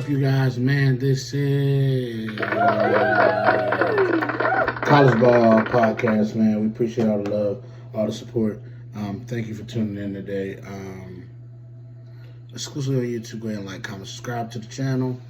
up, you guys? Man, this is College Ball Podcast, man. We appreciate all the love, all the support. Thank you for tuning in today. Exclusively on YouTube, go ahead and like, comment, subscribe to the channel.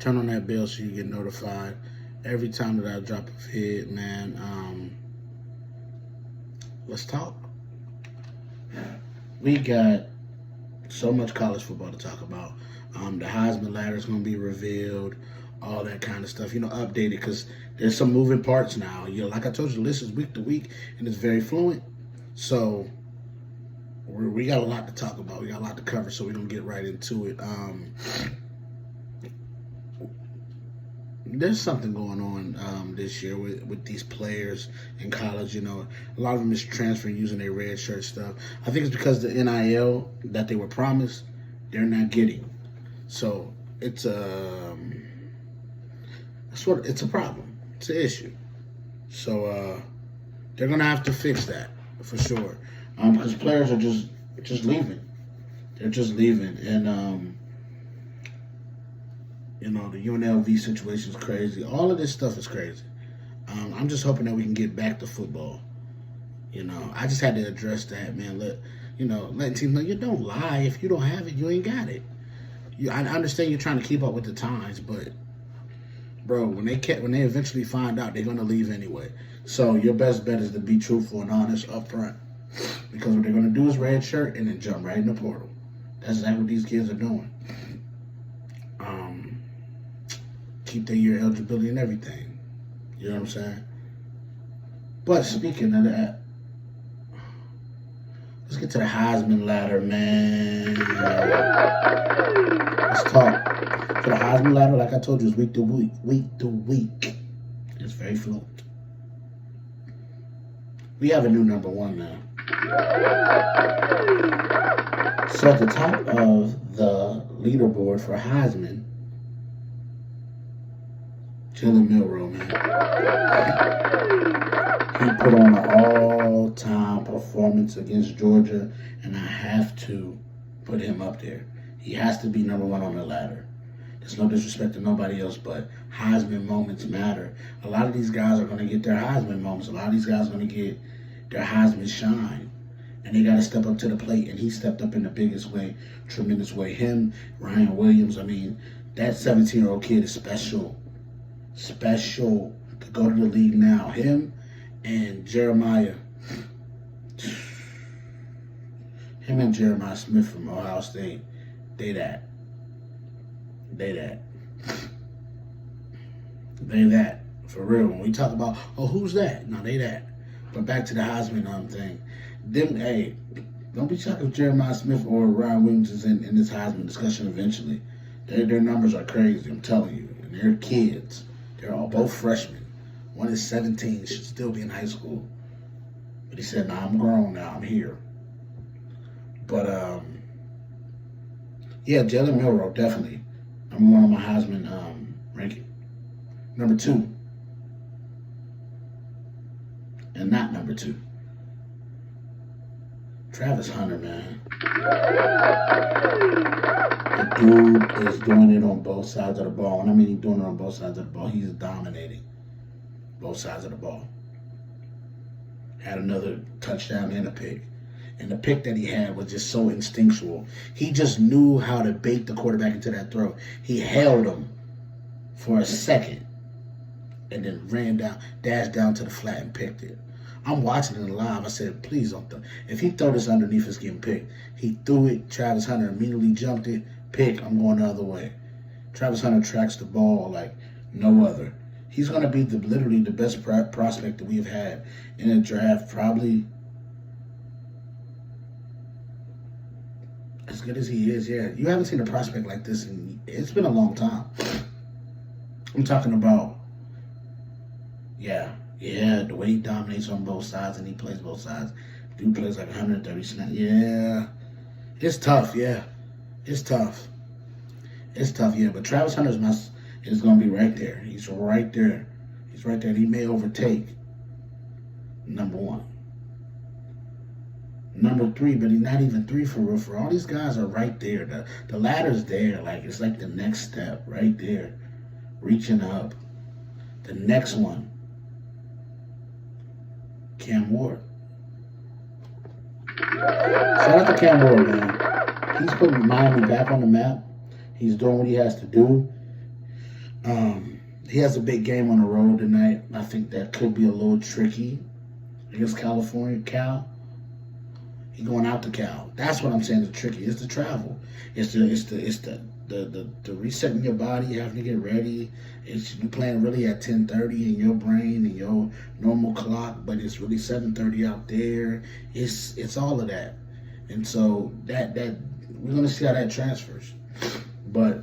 Turn on that bell so you get notified every time that I drop a vid, man. Let's talk. We got so much college football to talk about. The Heisman Ladder is going to be revealed, all that kind of stuff, updated, because there's some moving parts now. Like I told you, the list is week to week, and it's very fluent. So we got a lot to talk about. We got a lot to cover, so we're going to get right into it. There's something going on this year with these players in college. A lot of them is transferring using their red shirt stuff. I think it's because the NIL that they were promised, they're not getting. So it's a problem. It's an issue. So they're gonna have to fix that for sure. Because players are just leaving. They're just leaving, and the UNLV situation is crazy. All of this stuff is crazy. I'm just hoping that we can get back to football. I just had to address that, man. Letting teams know, you don't lie. If you don't have it, you ain't got it. I understand you're trying to keep up with the times, but bro, when they eventually find out, they're gonna leave anyway. So your best bet is to be truthful and honest up front, because what they're gonna do is red shirt and then jump right in the portal. That's exactly what these kids are doing. Keep their year eligibility and everything. You know what I'm saying? But speaking of that, let's get to the Heisman Ladder, man. Let's talk. So the Heisman Ladder, like I told you, is week to week. It's very fluent. We have a new number one now. So at the top of the leaderboard for Heisman, Jalen Milroe, man. He put on an all-time performance against Georgia, and I have to put him up there. He has to be number one on the ladder. There's no disrespect to nobody else, but Heisman moments matter. A lot of these guys are going to get their Heisman moments. A lot of these guys are going to get their Heisman shine. And they got to step up to the plate, and he stepped up in the biggest way, tremendous way. Him, Ryan Williams, that 17-year-old kid is special. Special to go to the league now. Him and Jeremiah Smith from Ohio State, they that. For real. When we talk about, who's that? No, they that. But back to the Heisman thing. Don't be shocked if Jeremiah Smith or Ryan Williams is in this Heisman discussion eventually. Their numbers are crazy, I'm telling you. And they're kids. They're all both freshmen. One is 17, should still be in high school. But he said, nah, I'm grown now, I'm here. But, Jalen Milroe, definitely. Number one on my Heisman ranking. Number two. And not number two. Travis Hunter, man. The dude is doing it on both sides of the ball. And I mean he's doing it on both sides of the ball. He's dominating both sides of the ball. Had another touchdown and a pick. And the pick that he had was just so instinctual. He just knew how to bait the quarterback into that throw. He held him for a second and then dashed down to the flat and picked it. I'm watching it live. I said, please don't throw. If he throw this underneath, it's getting picked. He threw it. Travis Hunter immediately jumped it. Pick. I'm going the other way. Travis Hunter tracks the ball like no other. He's going to be literally the best prospect that we've had in a draft, probably as good as he is. Yeah, you haven't seen a prospect like this, and it's been a long time. I'm talking about, the way he dominates on both sides and he plays both sides. Dude plays like 130 snaps. Yeah, it's tough. Yeah, it's tough. Yeah, but Travis Hunter's is going to be right there. He's right there. And he may overtake number one. number 3, but he's not even 3 for real. For all these guys are right there. The ladder's there. Like, it's like the next step right there. Reaching up. The next one. Cam Ward. Shout out to Cam Ward, man. He's putting Miami back on the map. He's doing what he has to do. He has a big game on the road tonight. I think that could be a little tricky against Cal. He's going out to Cal. That's what I'm saying is tricky. It's the travel. It's the resetting your body, having to get ready. It's you playing really at 10:30 in your brain and your normal clock, but it's really 7:30 out there. It's all of that. And so that we're gonna see how that transfers. But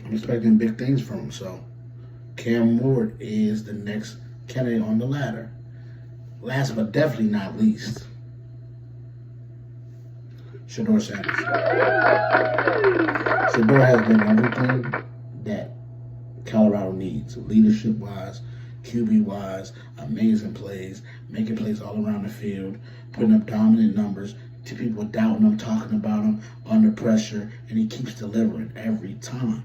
I'm expecting big things from him. So Cam Ward is the next candidate on the ladder. Last but definitely not least, Shedeur Sanders. Shedeur has been everything that Colorado needs, leadership-wise, QB-wise, amazing plays, making plays all around the field, putting up dominant numbers to people doubting him, talking about him, under pressure, and he keeps delivering every time.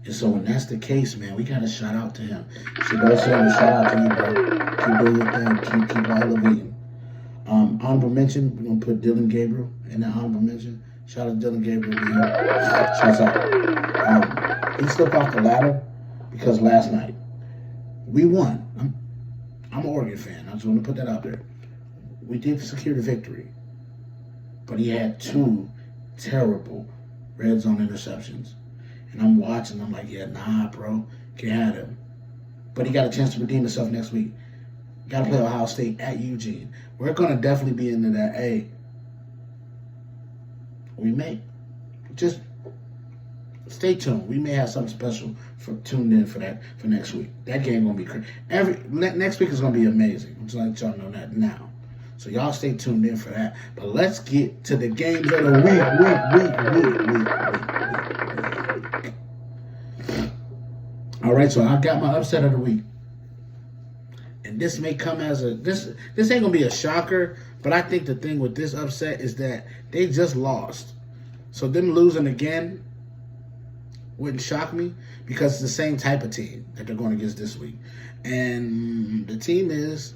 And so when that's the case, man, we got to shout out to him. Shedeur Sanders, shout out to you, bro. Keep doing your thing. Keep elevating. Honorable mention, we're going to put Dylan Gabriel in that honorable mention. Shout out to Dylan Gabriel. Shouts out. He slipped off the ladder because last night we won. I'm an Oregon fan. I just want to put that out there. We did secure the victory. But he had 2 terrible red zone interceptions. And I'm watching. I'm like, yeah, nah, bro. Can't have him. But he got a chance to redeem himself next week. Got to play Ohio State at Eugene. We're going to definitely be into that. Hey, we may just stay tuned. We may have something special tuned in for next week. That game going to be crazy. Next week is going to be amazing. I'm just letting y'all know that now. So y'all stay tuned in for that. But let's get to the games of the week. All right, so I got my upset of the week. And this may come as this ain't gonna be a shocker, but I think the thing with this upset is that they just lost. So them losing again wouldn't shock me because it's the same type of team that they're going against this week. And the team is,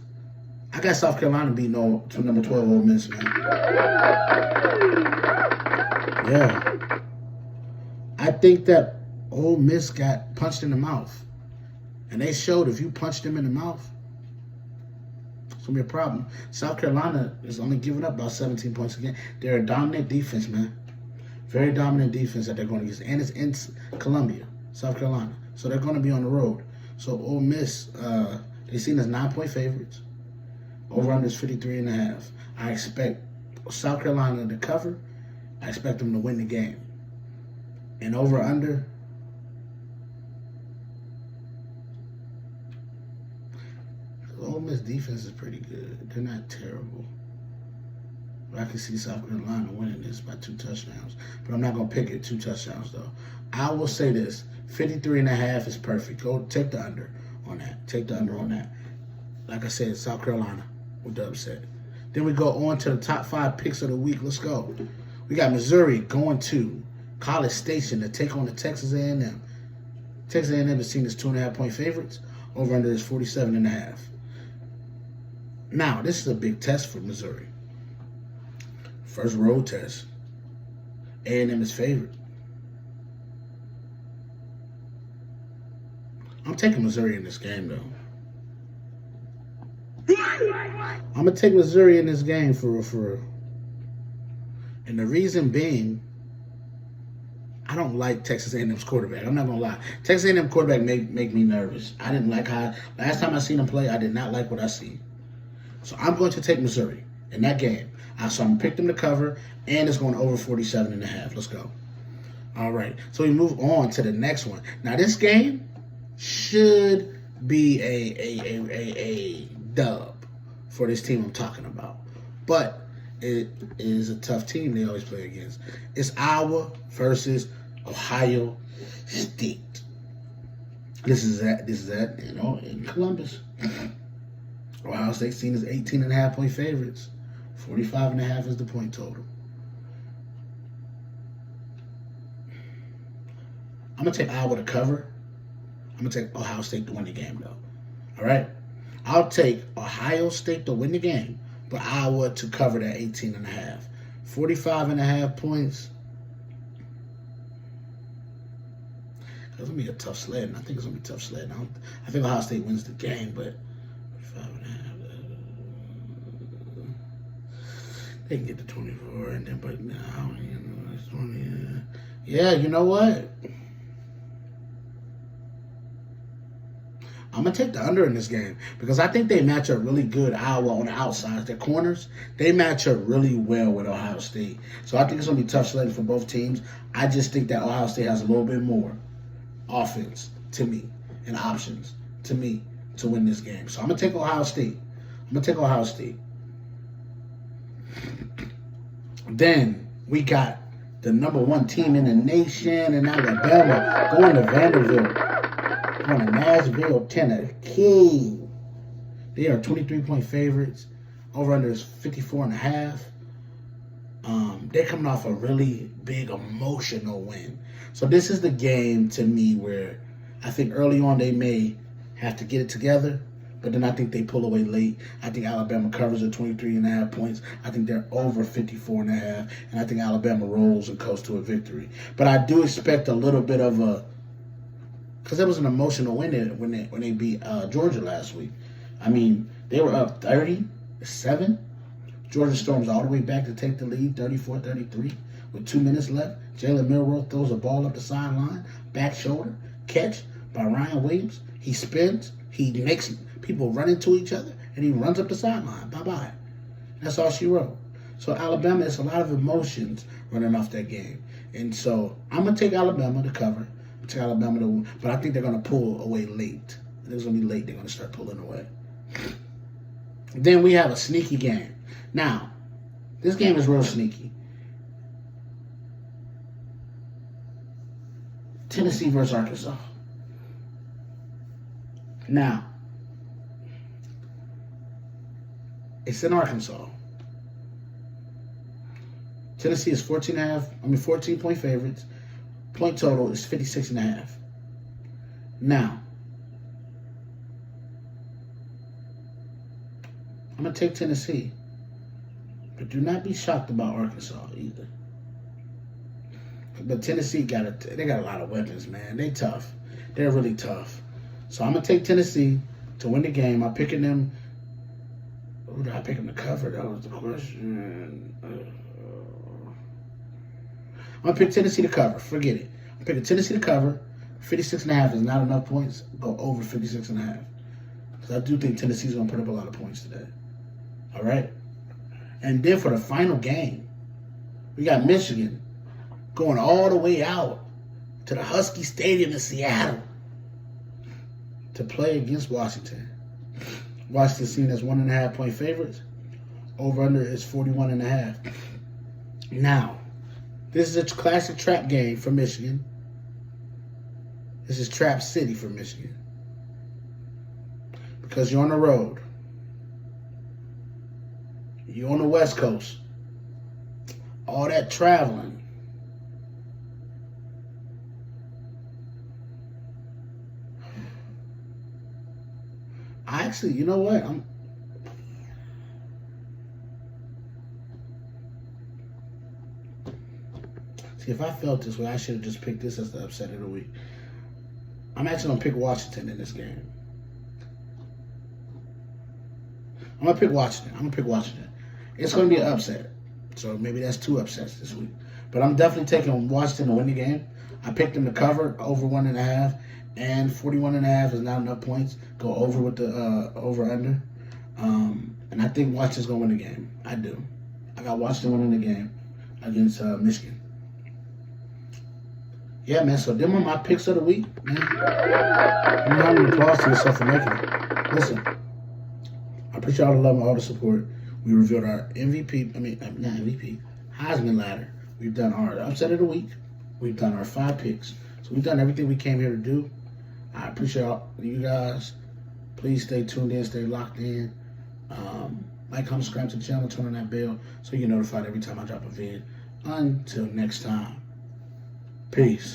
I got South Carolina beating to number 12 Ole Miss, man. Yeah. I think that Ole Miss got punched in the mouth. And they showed if you punch them in the mouth, it's going to be a problem. South Carolina is only giving up about 17 points a game. They're a dominant defense, man. Very dominant defense that they're going to get. And it's in Columbia, South Carolina. So they're going to be on the road. So Ole Miss, they're seen as 9-point favorites. Over-under is 53.5. I expect South Carolina to cover. I expect them to win the game. And over-under, Ole Miss defense is pretty good. They're not terrible. But I can see South Carolina winning this by 2 touchdowns. But I'm not going to pick it 2 touchdowns, though. I will say this. 53.5 is perfect. Go take the under on that. Take the under on that. Like I said, South Carolina with the upset. Then we go on to the top 5 picks of the week. Let's go. We got Missouri going to College Station to take on the Texas A&M. Texas A&M is seen as 2.5-point favorites. Over-under is 47.5. Now, this is a big test for Missouri. First road test. A&M is favored. I'm taking Missouri in this game, though. I'm going to take Missouri in this game for real. And the reason being, I don't like Texas A&M's quarterback. I'm not going to lie. Texas A&M quarterback make me nervous. I didn't like how, last time I seen him play, I did not like what I seen. So I'm going to take Missouri in that game. So I'm going to pick them to cover, and it's going over 47.5. Let's go. All right. So we move on to the next one. Now, this game should be a dub for this team I'm talking about. But it is a tough team they always play against. It's Iowa versus Ohio State. This is at in Columbus. Ohio State seen as 18.5-point favorites 45.5 is the point total. I'm going to take Iowa to cover. I'm going to take Ohio State to win the game, though. All right? I'll take Ohio State to win the game, but Iowa to cover that 18.5. 45.5 points. It's going to be a tough sled. I think it's going to be a tough sled. I think Ohio State wins the game, but 45.5. They can get to 24, and then, but now, it's 20. Yeah, you know what? I'm going to take the under in this game because I think they match up really good. Iowa on the outside, their corners, they match up really well with Ohio State. So I think it's going to be tough sledding for both teams. I just think that Ohio State has a little bit more offense to me and options to me to win this game. So I'm going to take Ohio State. Then we got the #1 team in the nation in Alabama going to Vanderbilt. On a Nashville, Tennessee. They are 23-point favorites. Over under is 54.5. They're coming off a really big emotional win. So this is the game to me where I think early on they may have to get it together, but then I think they pull away late. I think Alabama covers at 23.5 points. I think they're over 54.5, and I think Alabama rolls and coasts to a victory. But I do expect a little bit of a, because it was an emotional win when they beat Georgia last week. I mean, they were up 30-7. Georgia storms all the way back to take the lead, 34-33, with 2 minutes left. Jalen Milroe throws a ball up the sideline, back shoulder, catch by Ryan Williams. He spins, he makes people run into each other, and he runs up the sideline. Bye-bye. That's all she wrote. So Alabama, it's a lot of emotions running off that game. And so I'm going to take Alabama to cover. To Alabama to win, but I think they're going to pull away late. It's going to be late. They're going to start pulling away. Then we have a sneaky game. Now, this game is real sneaky. Tennessee versus Arkansas. Now, it's in Arkansas. Tennessee is 14-point favorites. Point total is 56.5. Now, I'm going to take Tennessee. But do not be shocked about Arkansas either. But Tennessee they got a lot of weapons, man. They tough. They're really tough. So I'm going to take Tennessee to win the game. I'm picking them. Who did I pick them to cover? That was the question. I'm going to pick Tennessee to cover. Forget it. I'm picking Tennessee to cover. 56.5 is not enough points. Go over 56.5. Because I do think Tennessee's going to put up a lot of points today. All right? And then for the final game, we got Michigan going all the way out to the Husky Stadium in Seattle to play against Washington. Washington seen as 1.5-point favorites. Over under is 41.5. Now, this is a classic trap game for Michigan. This is Trap City for Michigan. Because you're on the road. You're on the West Coast. All that traveling. You know what? See, if I felt this way, I should have just picked this as the upset of the week. I'm actually going to pick Washington in this game. I'm going to pick Washington. It's going to be an upset. So maybe that's 2 upsets this week. But I'm definitely taking Washington to win the game. I picked them to cover over 1.5. And 41.5 is not enough points. Go over with the over-under. And I think Washington's going to win the game. I do. I got Washington winning the game against Michigan. Yeah, man. So them are my picks of the week, man. I'm round of applause to yourself for making it. Listen, I appreciate all the love and all the support. We revealed our Heisman Ladder. We've done our upset of the week. We've done our 5 picks. So we've done everything we came here to do. I appreciate all you guys. Please stay tuned in, stay locked in. Like, comment, subscribe to the channel, turn on that bell so you're notified every time I drop a vid. Until next time, peace.